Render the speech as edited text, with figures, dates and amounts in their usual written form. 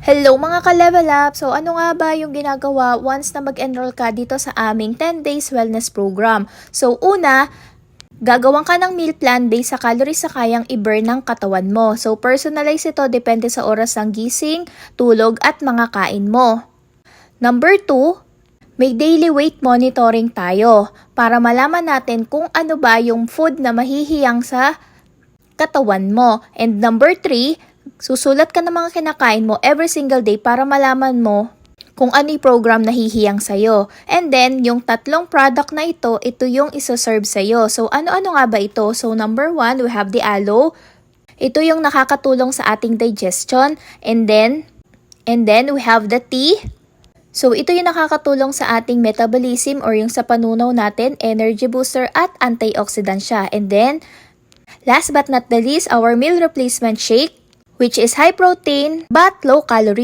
Hello mga ka-level up! So ano nga ba yung ginagawa once na mag-enroll ka dito sa aming 10 days wellness program? So una, gagawan ka ng meal plan based sa calories sa kayang i-burn ng katawan mo. So personalize ito depende sa oras ng gising, tulog at mga kain mo. Number 2, may daily weight monitoring tayo para malaman natin kung ano ba yung food na mahihiyang sa katawan mo. And number 3, susulat ka ng mga kinakain mo every single day para malaman mo kung ano yung program na hihiyang sa'yo. And then, yung tatlong product na ito yung isoserve sa'yo. So, ano-ano nga ba ito? So, number 1, we have the aloe. Ito yung nakakatulong sa ating digestion. And then we have the tea. So, ito yung nakakatulong sa ating metabolism or yung sa panunaw natin, energy booster at antioxidant siya. And then, last but not the least, our meal replacement shake, which is high protein but low calorie.